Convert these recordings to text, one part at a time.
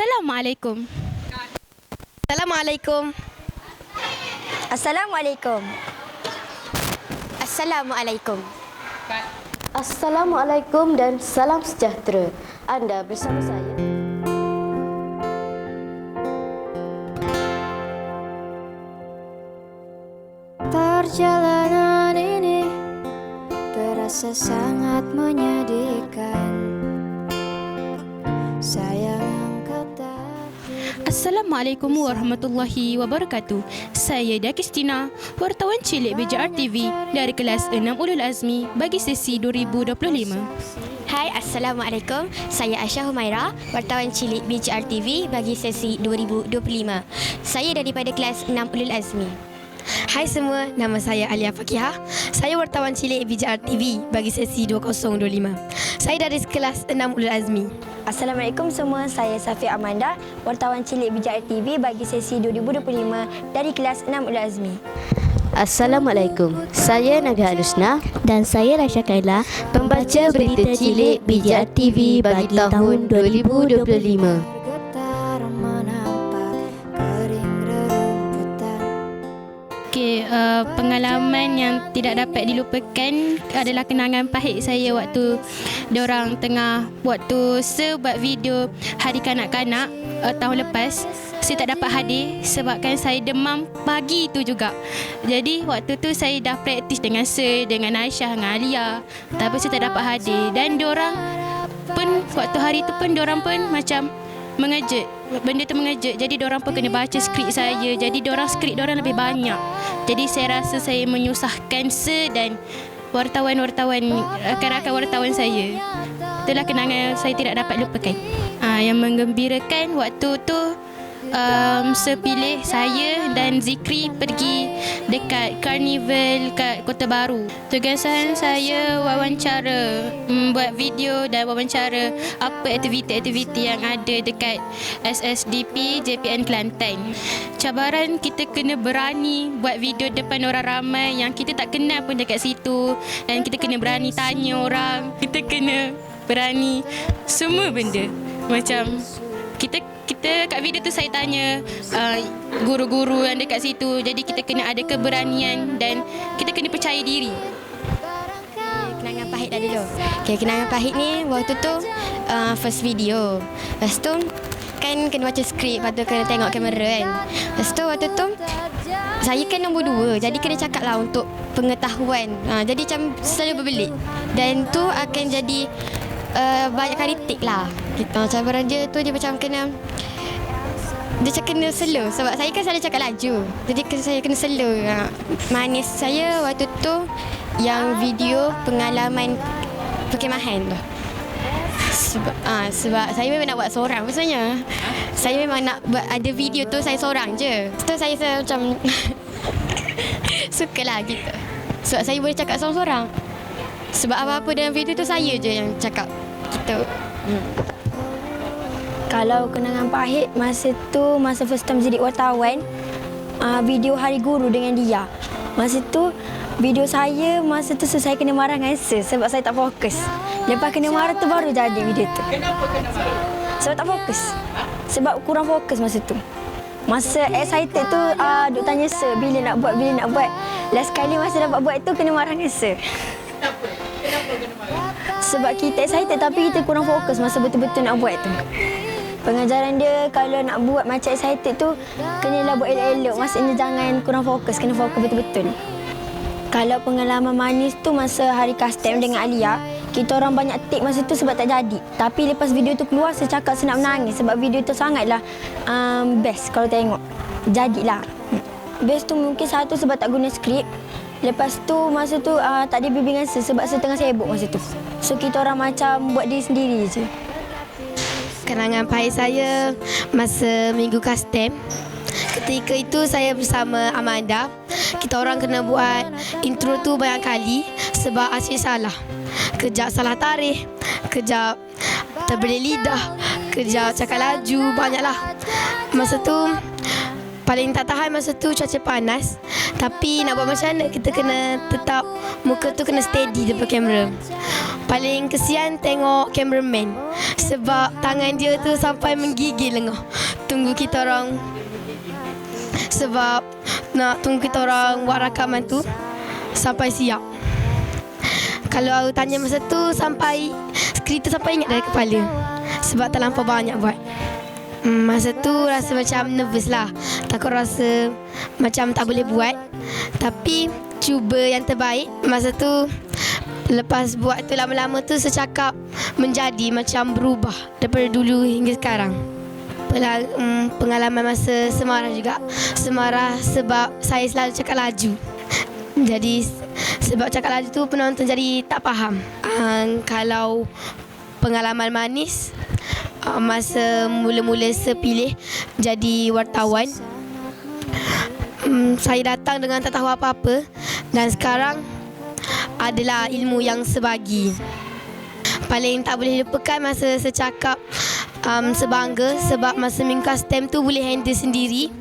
Assalamualaikum. Assalamualaikum. Assalamualaikum. Assalamualaikum. Assalamualaikum dan salam sejahtera. Anda bersama saya. Perjalanan ini terasa sangat menyedihkan. Sayang kau tak. Assalamualaikum warahmatullahi wabarakatuh. Saya Dakistina, wartawan cilik BJR TV dari kelas 6 Ulul Azmi bagi sesi 2025. Hai, Assalamualaikum. Saya Aisyah Humaira, wartawan cilik BJR TV bagi sesi 2025. Saya daripada kelas 6 Ulul Azmi. Hai semua, nama saya Alia Fakihah. Saya wartawan cilik BJR TV bagi sesi 2025. Saya dari kelas 6 Ulul Azmi. Assalamualaikum semua. Saya Safi Amanda, wartawan cilik BJR TV bagi sesi 2025 dari kelas 6 Ulul Azmi. Assalamualaikum. Saya Nadia Alusna Dan saya Rasha Kaila, pembaca berita cilik BJR TV bagi tahun 2025. bergetar menampak kering rerumputan. Okey, pengalaman yang tidak dapat dilupakan adalah kenangan pahit saya waktu diorang tengah waktu buat video Hari Kanak-Kanak tahun lepas. Saya tak dapat hadir sebabkan saya demam pagi tu juga. Jadi waktu tu saya dah praktis dengan Sir, dengan Aisyah, dengan Alia. Tapi saya tak dapat hadir dan diorang pun waktu hari tu pun diorang pun macam mengejut. Benda tu mengejut. Jadi diorang pun kena baca skrip saya. Jadi diorang skrip diorang lebih banyak. Jadi saya rasa saya menyusahkan Sir dan wartawan-wartawan, rakan-rakan wartawan saya. Itulah kenangan saya tidak dapat lupakan. Yang menggembirakan waktu tu sepilih saya dan Zikri pergi dekat karnival kat Kota Baru. Tugasan saya wawancara, buat video dan wawancara apa aktiviti-aktiviti yang ada dekat SSDP JPN Kelantan. Cabaran kita kena berani buat video depan orang ramai yang kita tak kenal pun dekat situ, dan kita kena berani tanya orang, kita kena berani semua benda. Macam kita kat video tu saya tanya guru-guru yang dekat situ. Jadi kita kena ada keberanian dan kita kena percaya diri. Kenangan pahit dah dulu. Okay, kenangan pahit ni waktu tu first video. Lepas tu kan kena baca skrip, lepas tu kena tengok kamera kan. Lepas tu waktu tu saya kan nombor 2, jadi kena cakap lah untuk pengetahuan. Jadi macam selalu berbelit. Dan tu akan jadi banyak kali take lah. Cabaran dia tu dia macam kena, dia macam kena slow. Sebab saya kan selalu cakap laju, jadi saya kena slow. Manis saya waktu tu yang video pengalaman perkemahan tu. Sebab saya memang nak buat seorang maksudnya. Saya memang nak buat ada video tu saya seorang je. Tu saya macam sukalah gitu. Sebab saya boleh cakap seorang-seorang. Sebab apa-apa dalam video tu saya je yang cakap gitu. Kalau kenangan pahit masa tu, masa first time jadi wartawan, video Hari Guru dengan dia. Masa tu video saya, masa tu saya kena marah dengan Sir sebab saya tak fokus. Lepas kena marah tu baru jadi video tu. Kenapa kena marah? Sebab tak fokus. Sebab kurang fokus masa tu. Masa excited tu duk tanya Sir bila nak buat. Last kali masa dapat buat tu kena marah dengan Sir. Kenapa? Kenapa kena marah? Sebab kita excited tapi kita kurang fokus masa betul-betul nak buat tu. Pengajaran dia kalau nak buat macam excited tu kenalah buat elok-elok. Maksudnya jangan kurang fokus, kena fokus betul-betul. Kalau pengalaman manis tu masa hari custom dengan Alia, kita orang banyak take masa tu sebab tak jadi. Tapi lepas video tu keluar saya cakap saya nak menangis sebab video tu sangatlah best kalau tengok. Jadilah. Best tu mungkin satu sebab tak guna skrip. Lepas tu masa tu tak ada bimbingan sebab saya tengah sibuk masa tu. So kita orang macam buat diri sendiri je. Kenangan pahit saya masa minggu custom. Ketika itu saya bersama Amanda. Kita orang kena buat intro tu banyak kali sebab asyik salah. Kejap salah tarikh, kejap terbelit lidah, kejap cakap laju, banyaklah. Masa tu paling tak tahan masa tu cuaca panas. Tapi nak buat macam mana, kita kena tetap muka tu kena steady depan kamera. Paling kesian tengok cameraman sebab tangan dia tu sampai menggigil lengah. Tunggu kita orang, sebab nak tunggu kita orang buat rakaman tu sampai siap. Kalau tanya masa tu sampai skrip tu sampai ingat dari kepala sebab terlampau banyak buat. Masa tu rasa macam nervous lah. Takut rasa macam tak boleh buat. Tapi cuba yang terbaik. Masa tu lepas buat tu lama-lama tu secakap menjadi macam berubah daripada dulu hingga sekarang. Pengalaman masa semarah juga. Semarah sebab saya selalu cakap laju. Jadi sebab cakap laju tu penonton jadi tak faham. Kalau pengalaman manis, masa mula-mula sepilih jadi wartawan, saya datang dengan tak tahu apa-apa dan sekarang adalah ilmu yang sebagi. Paling tak boleh lupakan masa secakap sebangga sebab masa minggu custom tu boleh handle sendiri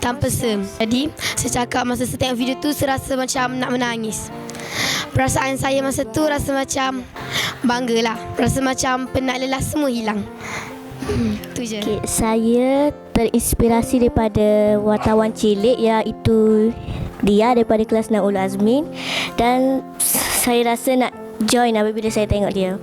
tanpa sem. Jadi secakap masa saya tengok video tu saya rasa macam nak menangis. Perasaan saya masa tu rasa macam banggalah. Rasa macam penat lelah semua hilang. Tu je. Okay, saya terinspirasi daripada wartawan cilik iaitu dia daripada kelas 6 Ulul Azmin dan saya rasa nak join apabila saya tengok dia.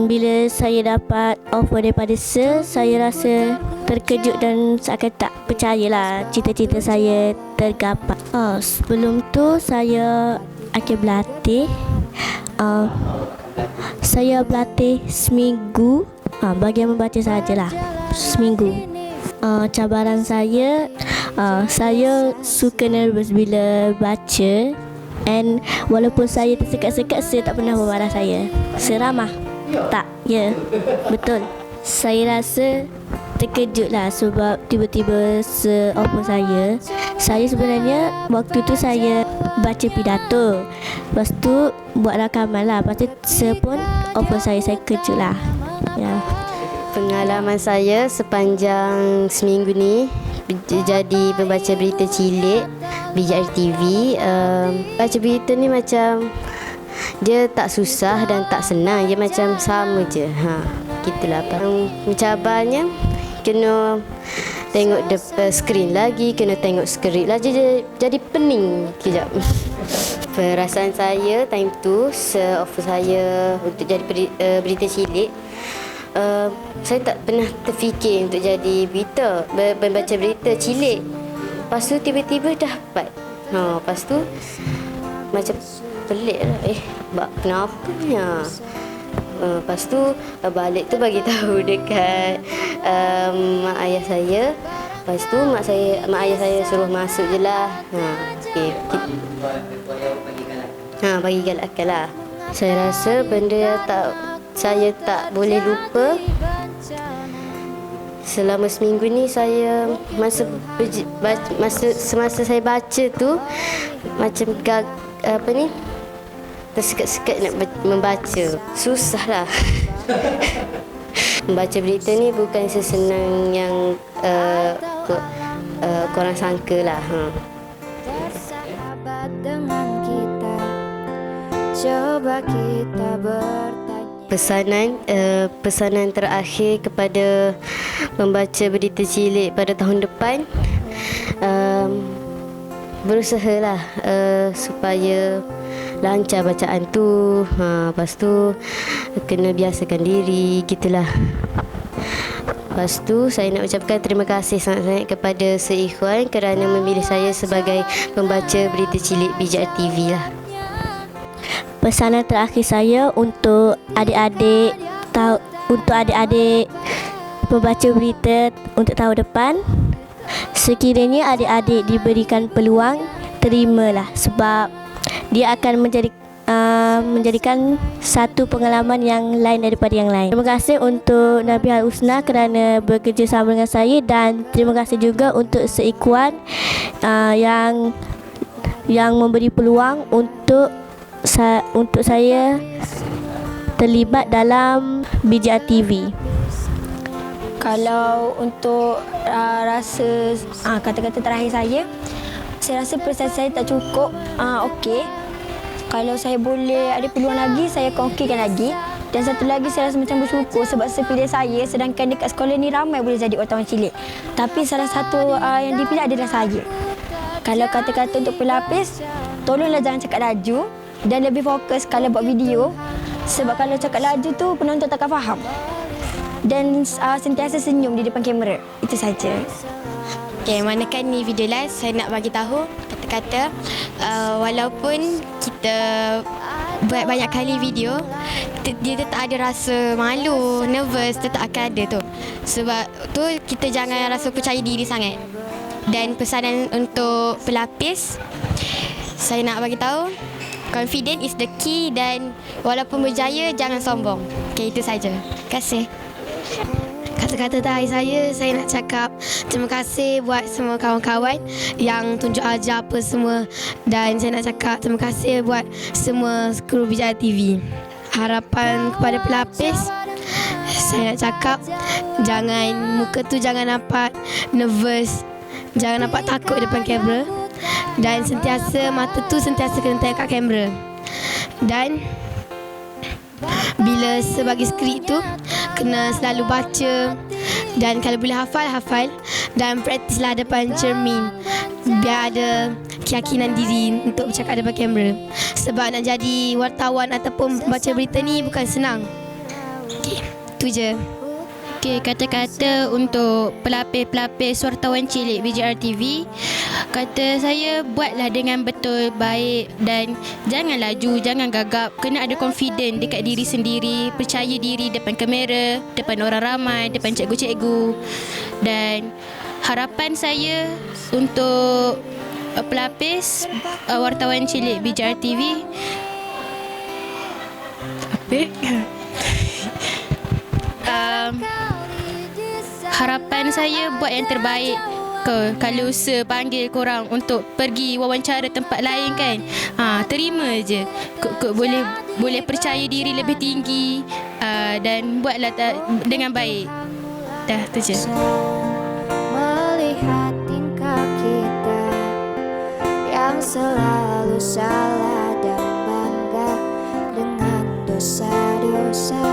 Bila saya dapat offer daripada saya rasa terkejut dan seakan tak percayalah cita-cita saya tergapai. Sebelum tu saya akan berlatih. Saya berlatih seminggu. Bagian membaca sajalah seminggu. Cabaran saya suka nervous bila baca. And walaupun saya tersekat-sekat, saya tak pernah memarah saya. Seramah? Tak, ya, betul. Saya rasa terkejutlah sebab tiba-tiba se-offer saya. Saya sebenarnya waktu tu saya baca pidato. Lepas tu buat rakaman lah. Lepas tu se-pun offer saya kejutlah. Ya. Pengalaman saya sepanjang seminggu ni jadi pembaca berita cilik BJR TV. Baca berita ni macam dia tak susah dan tak senang. Dia macam sama je. Gitulah. Mencabarnya kena tengok skrin lagi, kena tengok skrip lagi, jadi pening kejap. Perasaan saya time tu offer saya untuk jadi berita cilik. Saya tak pernah terfikir untuk jadi berita, membaca berita cilik. Lepas tu tiba-tiba dapat. Lepas tu macam pelik lah. Kenapa ni? Lepas tu balik tu bagi tahu dekat mak ayah saya. Lepas tu mak ayah saya suruh masuk je lah. Bagi galakkan lah. Saya rasa benda saya tak boleh lupa. Selama seminggu ni saya semasa saya baca tu macam tersekat-sekat nak membaca. Susah lah. Membaca berita ni bukan sesenang yang korang sangka lah. Bersahabat dengan kita, coba kita bertanya. Pesanan terakhir kepada pembaca berita cilik pada tahun depan, berusahalah supaya lancar bacaan tu. Lepas tu kena biasakan diri, gitulah. Lepas tu saya nak ucapkan terima kasih sangat-sangat kepada seikhwan kerana memilih saya sebagai pembaca berita cilik BJR TV lah. Pesanan terakhir saya untuk adik-adik pembaca berita untuk tahun depan, sekiranya adik-adik diberikan peluang, terimalah sebab dia akan menjadikan satu pengalaman yang lain daripada yang lain. Terima kasih untuk Nabihah Husna kerana bekerjasama dengan saya dan terima kasih juga untuk seikhwan yang memberi peluang untuk saya terlibat dalam BJR TV. Kalau untuk rasa kata-kata terakhir saya rasa prestasi saya tak cukup okey. Kalau saya boleh ada peluang lagi, saya akan okeykan lagi. Dan satu lagi saya rasa macam bersyukur sebab sepilih saya, sedangkan dekat sekolah ni ramai boleh jadi wartawan cilik. Tapi salah satu yang dipilih adalah saya. Kalau kata-kata untuk pelapis, tolonglah jangan cakap laju dan lebih fokus kalau buat video. Sebab kalau cakap laju tu penonton takkan faham. Dan sentiasa senyum di depan kamera. Itu saja. Okay, manakan ni video last, saya nak bagi tahu kata-kata walaupun kita buat banyak kali video, dia tetap ada rasa malu, nervous, tetap akan ada tu. Sebab tu kita jangan rasa percaya diri sangat. Dan pesanan untuk pelapis, saya nak bagi tahu, confident is the key dan walaupun berjaya jangan sombong. Okay, itu saja. Terima kasih. Kata-kata terakhir saya nak cakap terima kasih buat semua kawan-kawan yang tunjuk ajar apa semua. Dan saya nak cakap terima kasih buat semua kru Bijaya TV. Harapan kepada pelapis, saya nak cakap muka tu jangan nampak nervous, jangan nampak takut depan kamera. Dan mata tu sentiasa kena tengok kat kamera. Dan bila sebagi skrip tu kena selalu baca, dan kalau boleh hafal dan praktislah depan cermin biar ada keyakinan diri untuk bercakap depan kamera. Sebab nak jadi wartawan ataupun pembaca berita ni bukan senang. Okey, tu je. Okey, kata-kata untuk pelapis-pelapis wartawan cilik BJR TV. Kata saya, buatlah dengan betul, baik dan jangan laju, jangan gagap. Kena ada confident dekat diri sendiri, percaya diri depan kamera, depan orang ramai, depan cikgu-cikgu. Dan harapan saya untuk pelapis wartawan cilik BJR TV. Harapan saya buat yang terbaik. Kalau usaha panggil korang untuk pergi wawancara tempat lain kan, terima je. Boleh percaya diri lebih tinggi, dan buatlah dengan baik. Dah, tu je. Melihat tingkah kita yang selalu salah dan bangga dengan dosa-dosa.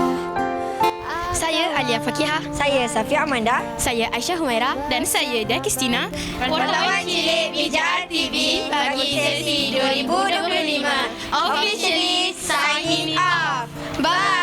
Saya Alia Fakihah. Saya Safia Amanda. Saya Aisyah Humaira. Dan saya Dia Kristina. Wartawan cilik Bijaya TV bagi sesi 2025. Officially signing off. Bye.